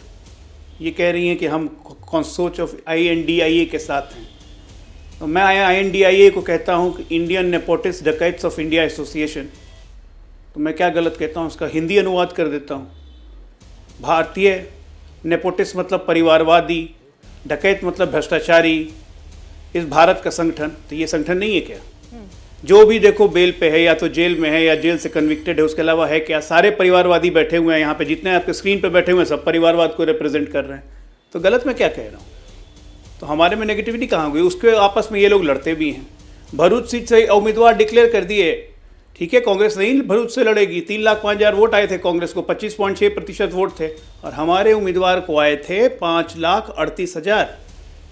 ये कह रही हैं कि हम सोच ऑफ INDIA के साथ हैं, तो मैं INDIA को कहता हूँ कि इंडियन नेपोटिस्ट डकैट्स ऑफ इंडिया एसोसिएशन। तो मैं क्या गलत कहता हूँ, उसका हिंदी अनुवाद कर देता हूँ। भारतीय नेपोटिस्ट मतलब परिवारवादी, डकैत मतलब भ्रष्टाचारी, इस भारत का संगठन। तो ये संगठन नहीं है क्या? जो भी देखो बेल पे है, या तो जेल में है या जेल से कन्विक्टेड है, उसके अलावा है क्या? सारे परिवारवादी बैठे हुए हैं यहाँ पे, जितने आपके स्क्रीन पे बैठे हुए हैं सब परिवारवाद को रिप्रेजेंट कर रहे हैं। तो गलत मैं क्या कह रहा हूँ? तो हमारे में नेगेटिविटी कहाँ गई? उसके आपस में ये लोग लड़ते भी हैं। भरूच सीट से उम्मीदवार डिक्लेयर कर दिए, ठीक है, कांग्रेस नहीं भरूच से लड़ेगी। 3,05,000 वोट आए थे कांग्रेस को, 25.6% वोट थे, और हमारे उम्मीदवार को आए थे 5,38,000,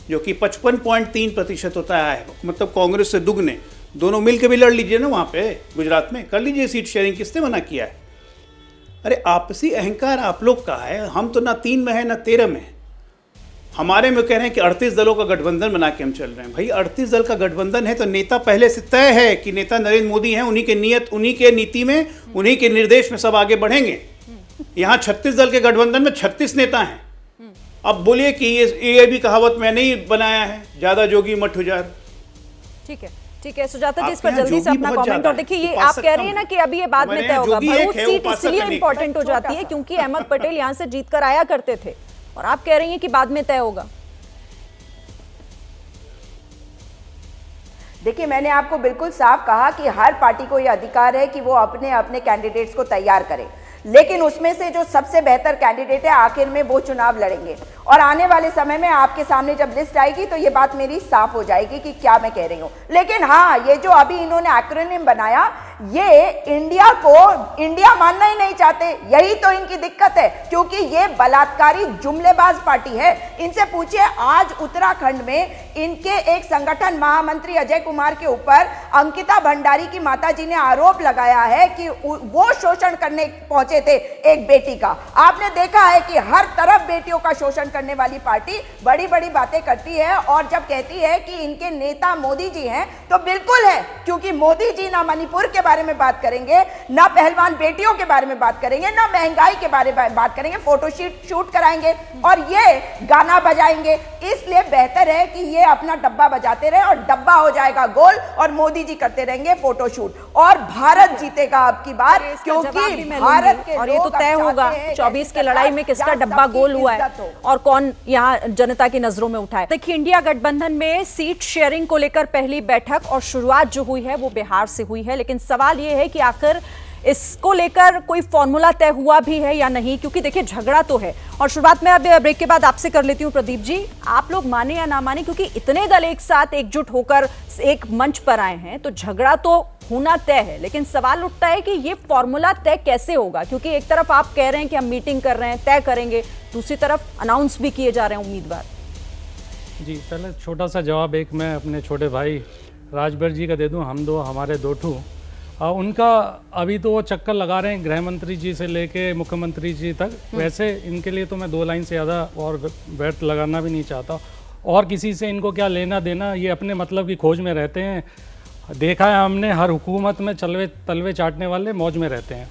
जो कि 55.3% होता है, मतलब कांग्रेस से दुगने। दोनों मिलकर भी लड़ लीजिए ना वहाँ पे, गुजरात में कर लीजिए सीट शेयरिंग। किसने मना किया है? अरे आपसी अहंकार आप लोग का है, हम तो ना 3 में है ना 13 में। हमारे में कह रहे हैं कि 38 दलों का गठबंधन बना के हम चल रहे हैं। भाई 38 दल का गठबंधन है तो नेता पहले से तय है कि नेता नरेंद्र मोदी हैं, उन्हीं के नियत, उन्हीं के नीति में, उन्हीं के निर्देश में सब आगे बढ़ेंगे। यहाँ 36 दल के गठबंधन में 36 नेता हैं। अब बोलिए कि ये भी कहावत मैंने ही बनाया है, ज्यादा जोगी मठ उजार। ठीक है सुजाता जी, इस पर जल्दी से अपना कमेंट। और देखिए, ये आप कह रही है ना कि अभी ये बाद में तय होगा। भरूच सीट इसलिए इंपॉर्टेंट हो जाती है क्योंकि अहमद पटेल यहाँ से जीत कर आया करते थे, और आप कह रही हैं कि बाद में तय होगा। देखिए, मैंने आपको बिल्कुल साफ कहा कि हर पार्टी को यह अधिकार है कि वो अपने अपने कैंडिडेट्स को तैयार करे, लेकिन उसमें से जो सबसे बेहतर कैंडिडेट है आखिर में वो चुनाव लड़ेंगे। और आने वाले समय में आपके सामने जब लिस्ट आएगी तो ये बात मेरी साफ हो जाएगी कि क्या मैं कह रही हूं। लेकिन हाँ, ये जो अभी इन्होंने एक्रोनिम बनाया, ये इंडिया को इंडिया मानना ही नहीं चाहते, यही तो इनकी दिक्कत है, क्योंकि ये बलात्कारी जुमलेबाज पार्टी है। इनसे पूछिए, आज उत्तराखंड में इनके एक संगठन महामंत्री अजय कुमार के ऊपर अंकिता भंडारी की माताजी ने आरोप लगाया है कि वो शोषण करने पहुंचे थे एक बेटी का। आपने देखा है कि हर तरफ बेटियों का शोषण करने वाली पार्टी बड़ी बड़ी बातें करती है, और जब कहती है कि इनके नेता मोदी जी हैं तो बिल्कुल है, क्योंकि मोदी जी ना मणिपुर के बारे में बात करेंगे, ना पहलवान बेटियों के बारे में बात करेंगे, ना महंगाई के बारे में बात करेंगे, फोटो शूट कराएंगे और ये गाना बजाएंगे। इसलिए बेहतर है कि ये अपना डब्बा बजाते रहे और डब्बा हो जाएगा गोल और मोदी जी करते रहेंगे फोटो शूट और भारत जीतेगा अब की बार, क्योंकि भारत के और ये तो तय होगा 24 की लड़ाई में किसका डब्बा गोल हुआ है और कौन यहाँ जनता की नजरों में उठाए। देखिए, इंडिया गठबंधन में सीट शेयरिंग को लेकर पहली बैठक और शुरुआत जो हुई है वो बिहार से हुई है, लेकिन सवाल ये है कि आखिर इसको लेकर कोई फॉर्मूला तय हुआ भी है या नहीं, क्योंकि देखिए झगड़ा तो है। और शुरुआत में अब ब्रेक के बाद आपसे कर लेती हूँ प्रदीप जी, आप लोग माने या ना माने, क्योंकि इतने दल एक साथ एकजुट होकर एक मंच पर आए हैं तो झगड़ा तो होना तय है, लेकिन सवाल उठता है कि ये फॉर्मूला तय कैसे होगा, क्योंकि एक तरफ आप कह रहे हैं कि हम मीटिंग कर रहे हैं, तय करेंगे, दूसरी तरफ अनाउंस भी किए जा रहे हैं उम्मीदवार। जी, पहले छोटा सा जवाब एक मैं अपने छोटे भाई राजभर जी का दे दूं। हम दो हमारे दो ठू उनका अभी तो वो चक्कर लगा रहे हैं गृह मंत्री जी से लेके मुख्यमंत्री जी तक। वैसे इनके लिए तो मैं 2 लाइन से ज़्यादा और व्यर्थ लगाना भी नहीं चाहता, और किसी से इनको क्या लेना देना, ये अपने मतलब की खोज में रहते हैं। देखा है हमने, हर हुकूमत में तलवे चाटने वाले मौज में रहते हैं।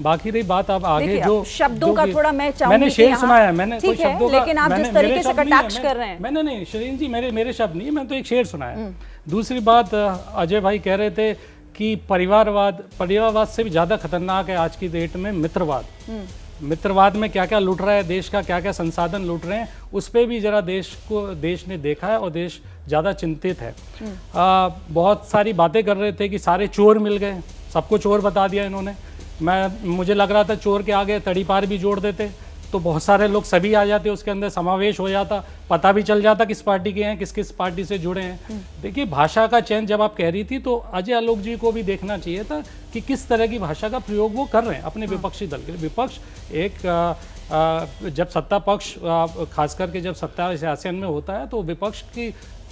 बाकी रही बात अब आगे जो शब्दों का थोड़ा मैं चाहूंगी, मैंने शेर सुनाया, मैंने कोई शब्दों का, लेकिन आप जिस तरीके से कटाक्ष कर रहे हैं, मैंने नहीं शरीन जी, मेरे शब्द नहीं, मैं तो एक शेर सुनाया। दूसरी बात, अजय भाई कह रहे थे कि परिवारवाद से भी ज़्यादा खतरनाक है आज की डेट में मित्रवाद। मित्रवाद में क्या क्या लूट रहा है देश का, क्या क्या संसाधन लूट रहे हैं, उस पर भी जरा देश ने देखा है और देश ज़्यादा चिंतित है। बहुत सारी बातें कर रहे थे कि सारे चोर मिल गए, सबको चोर बता दिया इन्होंने। मुझे लग रहा था चोर के आगे तड़ी पार भी जोड़ देते तो बहुत सारे लोग सभी आ जाते, उसके अंदर समावेश हो जाता, पता भी चल जाता किस पार्टी के हैं, किस किस पार्टी से जुड़े हैं। देखिए, भाषा का चयन जब आप कह रही थी तो अजय आलोक जी को भी देखना चाहिए था कि किस तरह की भाषा का प्रयोग वो कर रहे हैं अपने विपक्षी दल के लिए। विपक्ष एक जब सत्ता पक्ष खास करके जब सत्ता शासन में होता है तो विपक्ष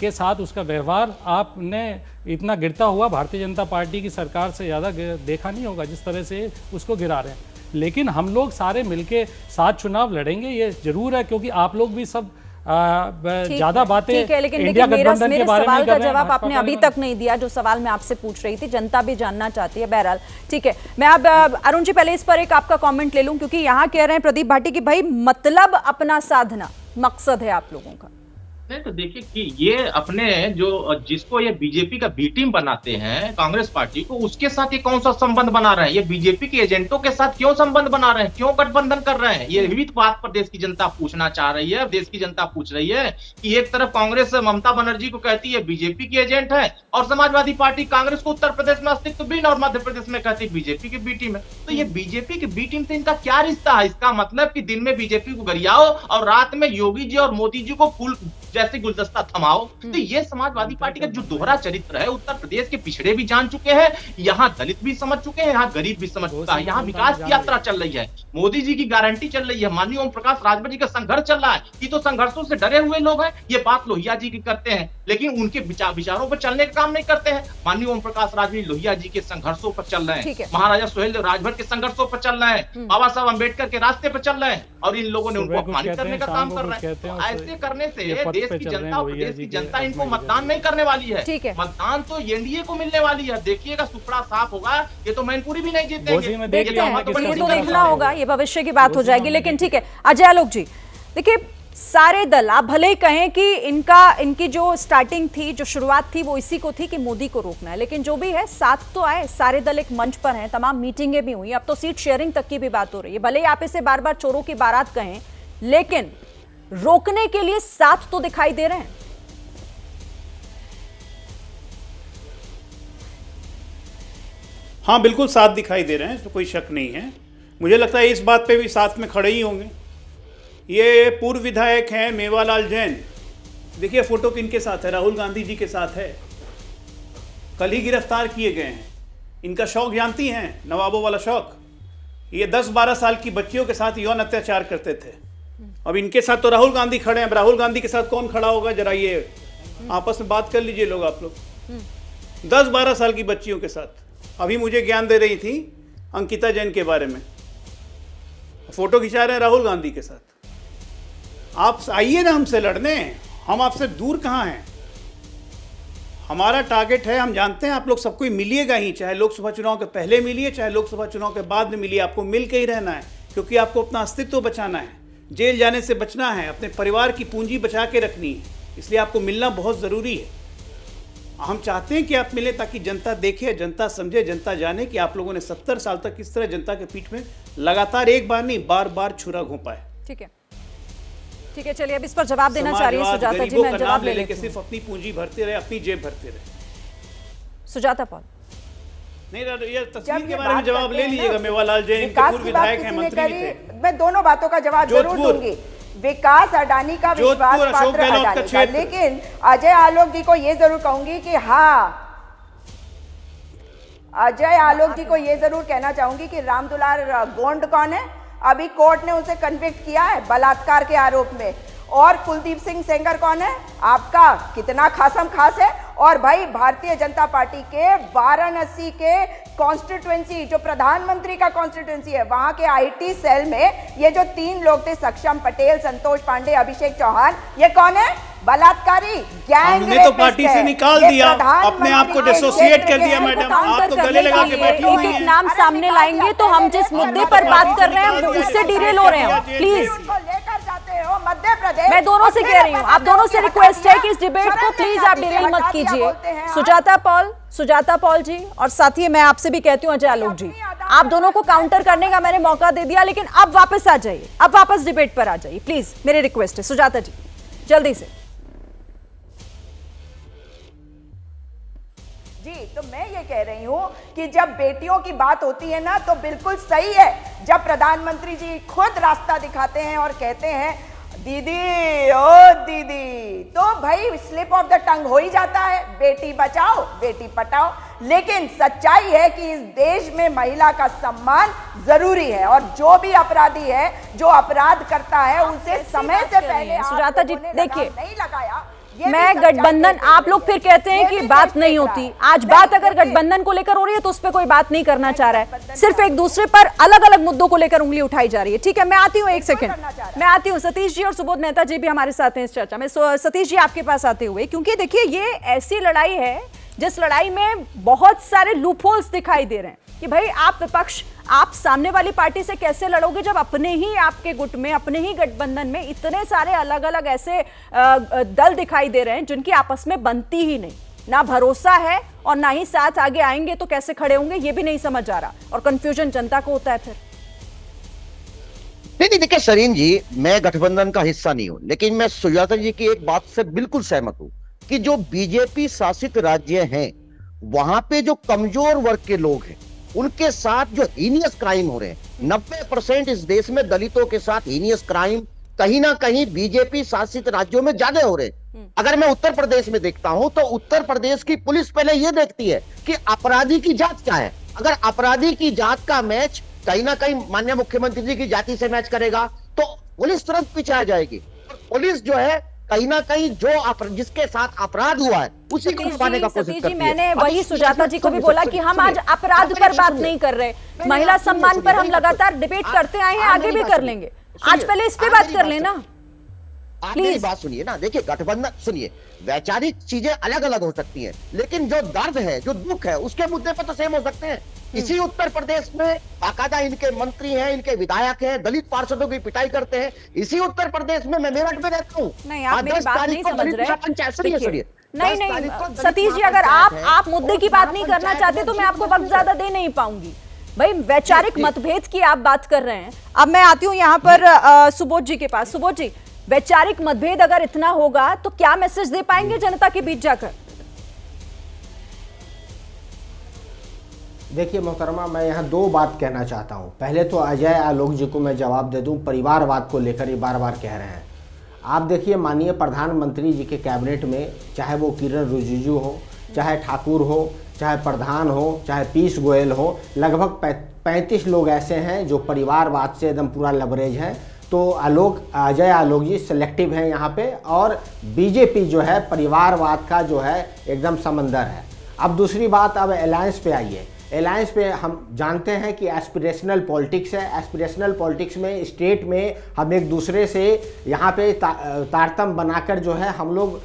के साथ उसका व्यवहार आपने इतना गिरता हुआ भारतीय जनता पार्टी की सरकार से ज़्यादा देखा नहीं होगा जिस तरह से उसको गिरा रहे हैं। लेकिन हम लोग सारे मिलके साथ चुनाव लड़ेंगे, ये जरूर है, क्योंकि आप लोग भी सब ज्यादा बातें इंडिया गठबंधन के बारे में कर रहे हैं। जवाब आपने अभी तक नहीं दिया जो सवाल मैं आपसे पूछ रही थी, जनता भी जानना चाहती है। बहरहाल ठीक है, मैं अब अरुण जी पहले इस पर एक आपका कमेंट ले लूं, क्योंकि यहाँ कह रहे हैं प्रदीप भाटी कि भाई मतलब अपना साधना मकसद है आप लोगों का। तो देखिए कि ये अपने जो जिसको ये बीजेपी का बी टीम बनाते हैं कांग्रेस पार्टी को, उसके साथ ये कौन सा संबंध बना रहे हैं? ये बीजेपी के एजेंटों के साथ क्यों संबंध बना रहे हैं, क्यों गठबंधन कर रहे हैं? ये विविध बात पर देश की जनता पूछना चाह रही है। देश की जनता पूछ रही है कि एक तरफ कांग्रेस ममता बनर्जी को कहती है बीजेपी की एजेंट है, और समाजवादी पार्टी कांग्रेस को उत्तर प्रदेश में अस्तित्वहीन और मध्य प्रदेश में कहती है बीजेपी की बी टीम है। तो ये बीजेपी की बी टीम से इनका क्या रिश्ता है? इसका मतलब कि दिन में बीजेपी को गरियाओ और रात में योगी जी और मोदी जी को फूल जैसे गुलदस्ता थमाओ। तो ये समाजवादी पार्टी का जो दोहरा चरित्र है, उत्तर प्रदेश के पिछड़े भी जान चुके हैं, यहाँ दलित भी समझ चुके हैं, यहाँ गरीब भी समझ चुका है। यहाँ विकास की यात्रा चल रही है, मोदी जी की गारंटी चल रही है, माननीय ओम प्रकाश राजभर जी का संघर्ष चल रहा है। ये तो संघर्षों से डरे हुए लोग हैं, ये बात लोहिया जी की करते हैं, लेकिन उनके विचारों पर चलने का काम नहीं करते हैं। माननीय ओम प्रकाश राजभर लोहिया जी के संघर्षों पर चल रहे हैं, महाराजा सुहेलदेव राजभर के संघर्षों पर चल रहे हैं, बाबा साहब अम्बेडकर के रास्ते पर चल रहे हैं, और इन लोगों ने उनको अपमानित करने का काम कर रहे हैं। ऐसे करने से देश की जनता देश की जनता इनको मतदान नहीं करने वाली है। मतदान तो एनडीए को मिलने वाली है। देखिएगा सुपड़ा साफ होगा, ये तो मैनपुरी भी नहीं जीतेंगे। ये तो देखना होगा, ये भविष्य की बात हो जाएगी। लेकिन ठीक है अजय आलोक जी, देखिए सारे दल, आप भले ही कहें कि इनकी जो स्टार्टिंग थी, जो शुरुआत थी वो इसी को थी कि मोदी को रोकना है, लेकिन जो भी है साथ तो आए, सारे दल एक मंच पर हैं, तमाम मीटिंगें भी हुई, अब तो सीट शेयरिंग तक की भी बात हो रही है। भले ही आप इसे बार बार चोरों की बारात कहें, लेकिन रोकने के लिए साथ तो दिखाई दे रहे हैं। हाँ बिल्कुल साथ दिखाई दे रहे हैं, तो कोई शक नहीं है। मुझे लगता है इस बात पे भी साथ में खड़े ही होंगे। ये पूर्व विधायक हैं मेवालाल जैन, देखिए फोटो किनके साथ है, राहुल गांधी जी के साथ है, कल ही गिरफ्तार किए गए हैं। इनका शौक जानती हैं, नवाबों वाला शौक। ये 10-12 साल की बच्चियों के साथ यौन अत्याचार करते थे। अब इनके साथ तो राहुल गांधी खड़े हैं, अब राहुल गांधी के साथ कौन खड़ा होगा, जरा ये आपस में बात कर लीजिए लोग, आप लोग। 10-12 साल की बच्चियों के साथ। अभी मुझे ज्ञान दे रही थी अंकिता जैन के बारे में, फोटो खिंचा रहे हैं राहुल गांधी के साथ। आप आइए ना हमसे लड़ने, हम आपसे दूर कहाँ हैं। हमारा टारगेट है, हम जानते हैं आप लोग सबको मिलिएगा ही, चाहे लोकसभा चुनाव के पहले मिलिए, चाहे लोकसभा चुनाव के बाद में मिलिए, आपको मिल के ही रहना है, क्योंकि आपको अपना अस्तित्व बचाना है, जेल जाने से बचना है, अपने परिवार की पूंजी बचा के रखनी है, इसलिए आपको मिलना बहुत ज़रूरी है। हम चाहते हैं कि आप मिलें ताकि जनता देखे, जनता समझे, जनता जाने कि आप लोगों ने 70 साल तक किस तरह जनता के पीठ में लगातार एक बार नहीं बार-बार छुरा घोंपा है। ठीक है, ठीक है, चलिए अब इस पर जवाब देना चाह रही है सुजाता जी, मैं जवाब ले लेके सिर्फ अपनी पूंजी भरते रहे, अपनी जेब भरते रहे। सुजाता पॉल, नहीं, ये तस्वीर के बारे में जवाब ले लीजिएगा। मेवालाल जैन पूर्व विधायक हैं, मंत्री भी थे। मैं दोनों बातों का जवाब जरूर दूंगी। विकास अडानी का विश्वास पात्र अडानी का, लेकिन अजय आलोक जी को ये जरूर कहूंगी कि हाँ, अजय आलोक जी को ये जरूर कहना चाहूंगी कि रामदुलार गोंड कौन है, अभी कोर्ट ने उसे कन्विक्ट किया है बलात्कार के आरोप में। और कुलदीप सिंह सेंगर कौन है, आपका कितना खासम खास है। और भाई भारतीय जनता पार्टी के वाराणसी के कॉन्स्टिट्यूएंसी, जो प्रधानमंत्री का कॉन्स्टिट्यूएंसी है, वहां के आईटी सेल में ये जो 3 लोग थे, सक्षम पटेल, संतोष पांडे, अभिषेक चौहान, ये कौन है, बलात्कारी गैंग। हमने तो पार्टी से निकाल दिया, अपने आप को डिसोसिएट कर दिया। मैडम, आप तो गले लगा के बैठी हुई हैं। एक नाम सामने लाएंगे तो हम जिस मुद्दे पर बात कर रहे हैं उससे डिरेल हो रहे हैं। प्लीज, लेकर जाते हो मध्य प्रदेश। मैं दोनों से कह रही हूँ, आप दोनों से रिक्वेस्ट है कि इस डिबेट को प्लीज आप डिरेल मत कीजिए। सुजाता पॉल जी, और साथ ही मैं आपसे भी कहती हूँ अजय आलोक जी, आप दोनों को काउंटर करने का मैंने मौका दे दिया, लेकिन अब वापस आ जाइए, अब वापस डिबेट पर आ जाइए प्लीज, मेरी रिक्वेस्ट है। सुजाता जी जल्दी से। जी, तो मैं ये कह रही हूँ कि जब बेटियों की बात होती है ना, तो बिल्कुल सही है जब प्रधानमंत्री जी खुद रास्ता दिखाते हैं और कहते हैं दीदी ओ दीदी, तो भाई स्लिप ऑफ द टंग हो ही जाता है, बेटी बचाओ बेटी पटाओ। लेकिन सच्चाई है कि इस देश में महिला का सम्मान जरूरी है, और जो भी अपराधी है, जो अपराध करता है, उसे समय से पहले सुजाता जी देखिए, नहीं लगाया। मैं गठबंधन, आप लोग फिर कहते हैं कि बात नहीं होती। आज बात अगर गठबंधन को लेकर हो रही है तो उस पर कोई बात नहीं करना चाह रहा है, सिर्फ एक दूसरे पर अलग अलग मुद्दों को लेकर उंगली उठाई जा रही है। ठीक है, मैं आती हूँ, एक सेकंड मैं आती हूँ। सतीश जी और सुबोध मेहता जी भी हमारे साथ हैं इस चर्चा में। सतीश जी आपके पास आते हुए, क्योंकि देखिए ये ऐसी लड़ाई है जिस लड़ाई में बहुत सारे लूपहोल्स दिखाई दे रहे हैं कि भाई आप विपक्ष, आप सामने वाली पार्टी से कैसे लड़ोगे जब अपने ही आपके गुट में, अपने ही गठबंधन में इतने सारे अलग अलग ऐसे दल दिखाई दे रहे हैं जिनकी आपस में बनती ही नहीं, ना भरोसा है और ना ही साथ आगे आएंगे तो कैसे खड़े होंगे ये भी नहीं समझ आ रहा, और कंफ्यूजन जनता को होता है फिर। नहीं देखिए सरीन जी, मैं गठबंधन का हिस्सा नहीं हूं, लेकिन मैं सुजाता जी की एक बात से बिल्कुल सहमत हूं कि जो बीजेपी शासित राज्य हैं वहां पे जो कमजोर वर्ग के लोग हैं उनके साथ जो हीनियस क्राइम हो रहे हैं, 90% इस देश में दलितों के साथ हीनियस क्राइम कहीं ना कहीं बीजेपी शासित राज्यों में ज्यादा हो रहे हैं। अगर मैं उत्तर प्रदेश में देखता हूं तो उत्तर प्रदेश की पुलिस पहले यह देखती है कि अपराधी की जात क्या है। अगर अपराधी की जात का मैच कहीं ना कहीं माननीय मुख्यमंत्री जी की जाति से मैच करेगा तो पुलिस तुरंत पीछे आ जाएगी, और पुलिस जो है कहीं ना कहीं जो जिसके साथ अपराध हुआ है उसी को छुपाने का कोशिश करती है। मैंने वही सुजाता जी को भी बोला कि हम आज अपराध पर बात नहीं कर रहे, महिला सम्मान पर हम लगातार डिबेट करते आए हैं, आगे भी कर लेंगे। आज पहले इस पे बात कर लेना। आप मेरी बात सुनिए ना, देखिए गठबंधन, सुनिए, वैचारिक चीजें अलग अलग हो सकती हैं, लेकिन जो दर्द है, जो दुख है, उसके मुद्दे पर तो सेम हो सकते हैं। इसी उत्तर प्रदेश में बाकायदा इनके मंत्री हैं, इनके विधायक हैं, दलित पार्षदों की पिटाई करते हैं। इसी उत्तर प्रदेश में मैं मेरठ में रहता हूँ। नहीं, आप मेरी बात नहीं समझ रहे। नहीं, सतीश जी, अगर आप मुद्दे की बात नहीं करना चाहते तो मैं आपको वक्त ज्यादा दे नहीं पाऊंगी। भाई वैचारिक मतभेद की आप बात कर रहे हैं। अब मैं आती हूँ यहाँ पर सुबोध जी के पास। सुबोध जी, वैचारिक मतभेद अगर इतना होगा तो क्या मैसेज दे पाएंगे जनता के बीच जाकर? देखिए मोहतरमा, मैं यहाँ दो बात कहना चाहता हूँ। पहले तो अजय आलोक जी को मैं जवाब दे दूँ, परिवारवाद को लेकर ये बार बार कह रहे हैं। आप देखिए, माननीय प्रधानमंत्री जी के कैबिनेट में चाहे वो किरण रिजिजू हो, चाहे ठाकुर हो, चाहे प्रधान हो, चाहे पीयूष गोयल हो, लगभग 35 लोग ऐसे हैं जो परिवारवाद से एकदम पूरा लबरेज हैं। तो अजय आलोक जी सिलेक्टिव हैं यहाँ पे, और बीजेपी जो है परिवारवाद का जो है एकदम समंदर है। अब दूसरी बात, अब अलायंस पे आइए। अलायंस पे हम जानते हैं कि एस्पिरेशनल पॉलिटिक्स है। एस्पिरेशनल पॉलिटिक्स में स्टेट में हम एक दूसरे से यहाँ पे तारतम्य बनाकर जो है हम लोग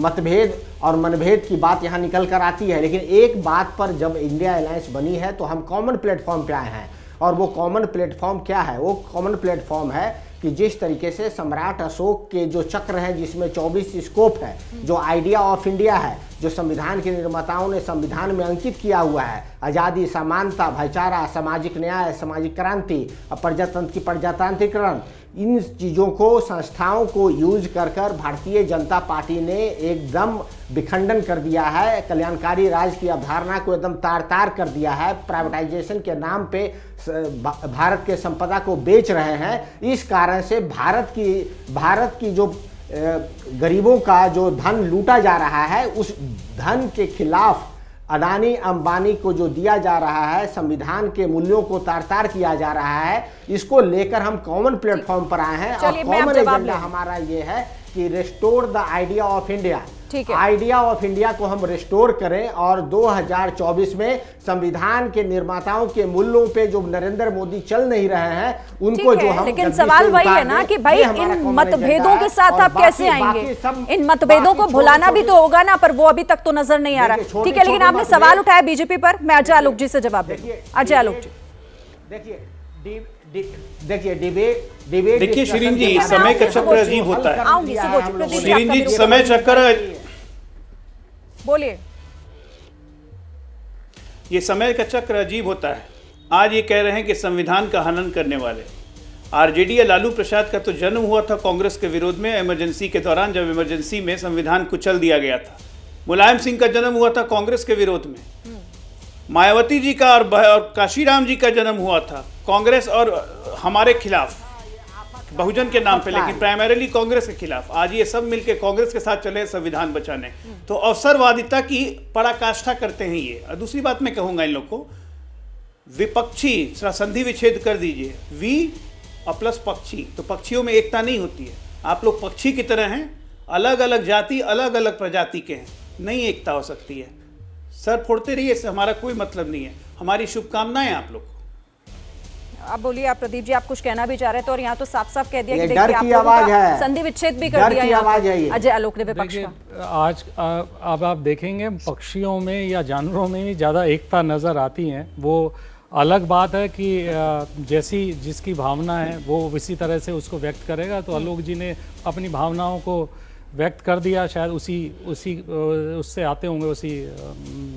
मतभेद और मनभेद की बात यहाँ निकल कर आती है। लेकिन एक बात पर जब इंडिया अलायंस बनी है तो हम कॉमन प्लेटफॉर्म पे आए हैं, और वो कॉमन प्लेटफॉर्म क्या है? वो कॉमन प्लेटफॉर्म है कि जिस तरीके से सम्राट अशोक के जो चक्र हैं, जिसमें 24 स्कोप है, जो आइडिया ऑफ इंडिया है, जो संविधान के निर्माताओं ने संविधान में अंकित किया हुआ है, आज़ादी, समानता, भाईचारा, सामाजिक न्याय, सामाजिक क्रांति, प्रजातंत्र की प्रजातांत्रिकरण, इन चीज़ों को, संस्थाओं को यूज कर भारतीय जनता पार्टी ने एकदम विखंडन कर दिया है। कल्याणकारी राज की अवधारणा को एकदम तार तार कर दिया है। प्राइवेटाइजेशन के नाम पे भारत के संपदा को बेच रहे हैं। इस कारण से भारत की जो गरीबों का जो धन लूटा जा रहा है, उस धन के खिलाफ अडानी अंबानी को जो दिया जा रहा है, संविधान के मूल्यों को तार तार किया जा रहा है, इसको लेकर हम कॉमन प्लेटफॉर्म पर आए हैं। और कॉमन एजेंडा हमारा ये है कि restore the idea of India. Idea of India को हम रिस्टोर करें, और 2024 में संविधान के निर्माताओं के मूल्यों पे जो नरेंद्र मोदी चल नहीं रहे हैं, उनको जो हम, लेकिन सवाल वही है ना कि भाई इन मतभेदों के साथ आप कैसे आएंगे? इन मतभेदों को भुलाना भी तो होगा ना, पर वो अभी तक तो नजर नहीं आ रहा। ठीक है, लेकिन आपने सवाल उठाया बीजेपी पर, मैं अजय आलोक जी से जवाब दूं। अजय आलोक जी, देखिए शिरीन जी, समय का चक्र अजीब होता है। शिरीन जी, समय चक्र, बोलिए। ये समय का चक्र अजीब होता है। आज ये कह रहे हैं कि संविधान का हनन करने वाले आरजेडी या लालू प्रसाद का तो जन्म हुआ था कांग्रेस के विरोध में इमरजेंसी के दौरान, जब इमरजेंसी में संविधान कुचल दिया गया था। मुलायम सिंह का जन्म हुआ था कांग्रेस के विरोध में। मायावती जी का और काशीराम जी का जन्म हुआ था कांग्रेस और हमारे खिलाफ, बहुजन के नाम पे, लेकिन प्राइमरीली कांग्रेस के खिलाफ। आज ये सब मिलके कांग्रेस के साथ चले संविधान बचाने, तो अवसरवादिता की पराकाष्ठा करते हैं ये। और दूसरी बात मैं कहूंगा इन लोग को, विपक्षी संधि विच्छेद कर दीजिए, वी और प्लस पक्षी, तो पक्षियों में एकता नहीं होती है। आप लोग पक्षी की तरह हैं, अलग अलग जाति, अलग अलग प्रजाति के हैं, नहीं एकता हो सकती है। सर फोड़ते रहिए, इससे हमारा कोई मतलब नहीं है। हमारी शुभकामनाएं आप लोग को। आप बोलिए, आप प्रदीप जी, आप कुछ कहना भी चाह रहे थे, और यहाँ तो साफ साफ कह दिया कि डर की आवाज है, संधि विच्छेद भी कर दिया अजय आलोक ने विपक्ष का। आज अब आप देखेंगे पक्षियों में या जानवरों में भी ज़्यादा एकता नज़र आती है। वो अलग बात है कि जैसी जिसकी भावना है वो इसी तरह से उसको व्यक्त करेगा। तो आलोक जी ने अपनी भावनाओं को व्यक्त कर दिया, शायद उससे आते होंगे, उसी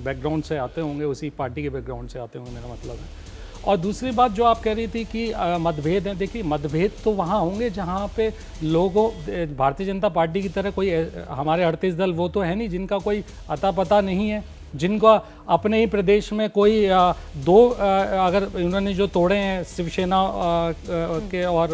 बैकग्राउंड से आते होंगे, उसी पार्टी के बैकग्राउंड से आते होंगे, मेरा मतलब है। और दूसरी बात जो आप कह रही थी कि मतभेद हैं, देखिए मतभेद तो वहाँ होंगे जहाँ पे लोगों, भारतीय जनता पार्टी की तरह कोई हमारे 38 दल वो तो है नहीं जिनका कोई अता पता नहीं है, जिनका अपने ही प्रदेश में कोई अगर उन्होंने जो तोड़े हैं शिवसेना के और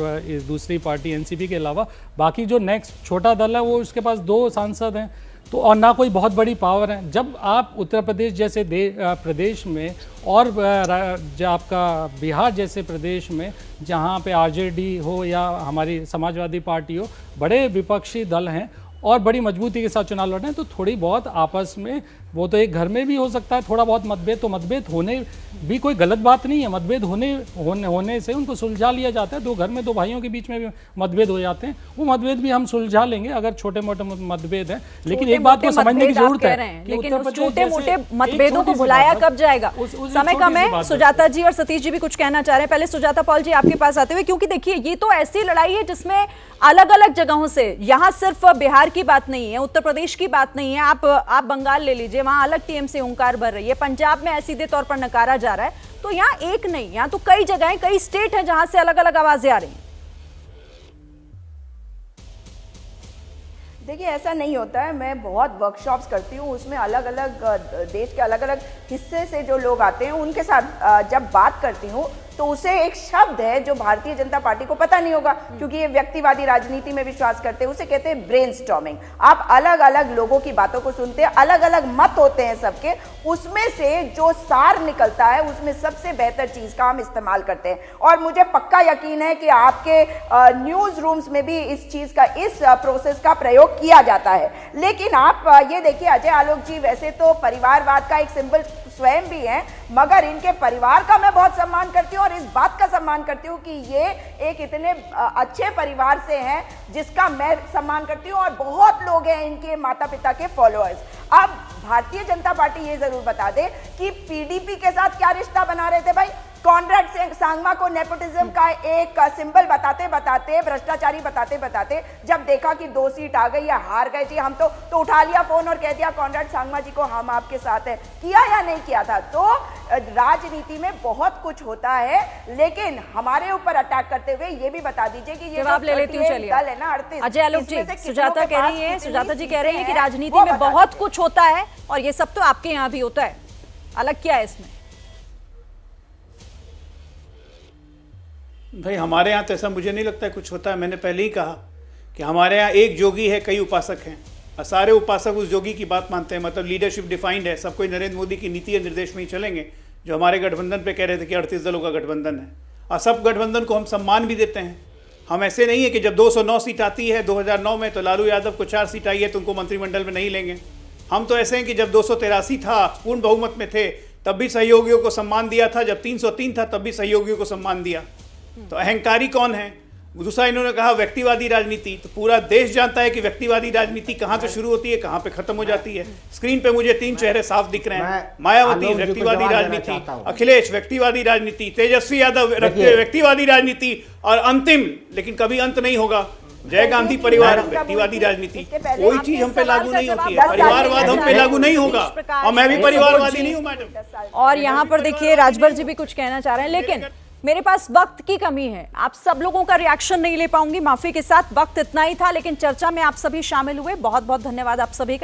दूसरी पार्टी एनसीपी के अलावा, बाकी जो नेक्स्ट छोटा दल है वो उसके पास 2 सांसद हैं, तो और ना कोई बहुत बड़ी पावर है। जब आप उत्तर प्रदेश जैसे प्रदेश में और जो आपका बिहार जैसे प्रदेश में, जहाँ पे आरजेडी हो या हमारी समाजवादी पार्टी हो, बड़े विपक्षी दल हैं और बड़ी मजबूती के साथ चुनाव लड़ रहे हैं, तो थोड़ी बहुत आपस में, वो तो एक घर में भी हो सकता है थोड़ा बहुत मतभेद, तो मतभेद होने भी कोई गलत बात नहीं है। मतभेद होने से उनको सुलझा लिया जाता है। 2 घर में 2 भाइयों के बीच में भी मतभेद हो जाते हैं, वो मतभेद भी हम सुलझा लेंगे अगर छोटे मोटे मतभेद हैं। लेकिन एक बात को समझने की जरूरत है, लेकिन छोटे मोटे मतभेदों को भुलाया कब जाएगा? समय कम है। सुजाता जी और सतीश जी भी कुछ कहना चाह रहे हैं। पहले सुजाता पॉल जी आपके पास आते हुए, क्योंकि देखिए ये तो ऐसी लड़ाई है जिसमें अलग अलग जगहों से, यहाँ सिर्फ बिहार की बात नहीं है, उत्तर प्रदेश की बात नहीं है, आप बंगाल ले लीजिए, वहां अलग टीएमसी हुंकार भर रही है, पंजाब में सीधे तौर पर नकारा जा रहा है। तो यहाँ एक नहीं, यहाँ तो कई जगहें, कई स्टेट हैं जहां से अलग अलग आवाजें आ रही हैं। देखिए ऐसा नहीं होता है। मैं बहुत वर्कशॉप्स करती हूँ, उसमें अलग अलग देश के अलग अलग हिस्से से जो लोग आते हैं उनके साथ जब बात करती हूँ तो उसे एक शब्द है जो भारतीय जनता पार्टी को पता नहीं होगा, क्योंकि ये व्यक्तिवादी राजनीति में विश्वास करते हैं, उसे कहते हैं ब्रेनस्टॉर्मिंग। आप अलग अलग लोगों की बातों को सुनते हैं, अलग अलग मत होते हैं सबके, उसमें से जो सार निकलता है उसमें सबसे बेहतर चीज का हम इस्तेमाल करते हैं। और मुझे पक्का यकीन है कि आपके न्यूज रूम्स में भी इस चीज का, इस प्रोसेस का प्रयोग किया जाता है। लेकिन आप ये देखिए अजय आलोक जी, वैसे तो परिवारवाद का एक सिंबल स्वयं भी हैं, मगर इनके परिवार का मैं बहुत सम्मान करती हूँ और इस बात का सम्मान करती हूँ कि ये एक इतने अच्छे परिवार से हैं जिसका मैं सम्मान करती हूँ, और बहुत लोग हैं इनके माता पिता के फॉलोअर्स। अब भारतीय जनता पार्टी ये जरूर बता दे कि पीडीपी के साथ क्या रिश्ता बना रहे थे भाई। कॉनरेड सांगमा को नेपोटिज्म का एक सिंबल बताते बताते, भ्रष्टाचारी बताते बताते, जब देखा कि 2 सीट आ गई या हार गए जी हम तो उठा लिया फोन और कह दिया कॉनरेड सांगमा जी को हम आपके साथ हैं। किया या नहीं किया था? तो राजनीति में बहुत कुछ होता है, लेकिन हमारे ऊपर अटैक करते हुए ये भी बता दीजिए कि ये जवाब ले लेती हूँ। चलिए दल है ना 38, अजय आलोक जी, सुजाता कह रही है, सुजाता जी कह रही है कि राजनीति में बता बहुत कुछ होता है और ये सब तो आपके यहाँ भी होता है, अलग क्या है इसमें? भाई हमारे यहाँ तो ऐसा मुझे नहीं लगता है कुछ होता है। मैंने पहले ही कहा कि हमारे यहाँ एक जोगी है, कई उपासक हैं, और सारे उपासक उस जोगी की बात मानते हैं। मतलब लीडरशिप डिफाइंड है, सब कोई नरेंद्र मोदी की नीति या निर्देश में ही चलेंगे। जो हमारे गठबंधन पे कह रहे थे कि 38 दलों का गठबंधन है, और सब गठबंधन को हम सम्मान भी देते हैं। हम ऐसे नहीं है कि जब 209 सीट आती है 2009 में तो लालू यादव को 4 सीट आई है तो उनको मंत्रिमंडल में नहीं लेंगे। हम तो ऐसे हैं कि जब 283 था, पूर्ण बहुमत में थे, तब भी सहयोगियों को सम्मान दिया था, जब 303 था तब भी सहयोगियों को सम्मान दिया। तो अहंकारी कौन है? दूसरा इन्होंने कहा व्यक्तिवादी राजनीति, तो पूरा देश जानता है कि व्यक्तिवादी राजनीति कहां से शुरू होती है, कहां पे खत्म हो जाती है। स्क्रीन पे मुझे 3 चेहरे साफ दिख रहे हैं। मायावती व्यक्तिवादी राजनीति, अखिलेश व्यक्तिवादी राजनीति, तेजस्वी यादव व्यक्तिवादी राजनीति, और अंतिम लेकिन कभी अंत नहीं होगा, जय गांधी परिवार व्यक्तिवादी राजनीति। कोई चीज हम पे लागू नहीं होती है, परिवारवाद हम पे लागू नहीं होगा, और मैं भी परिवारवादी नहीं हूँ मैडम। और यहाँ पर देखिए राजभर जी भी कुछ कहना चाह रहे हैं, लेकिन मेरे पास वक्त की कमी है, आप सब लोगों का रिएक्शन नहीं ले पाऊंगी, माफी के साथ। वक्त इतना ही था, लेकिन चर्चा में आप सभी शामिल हुए, बहुत बहुत धन्यवाद आप सभी का।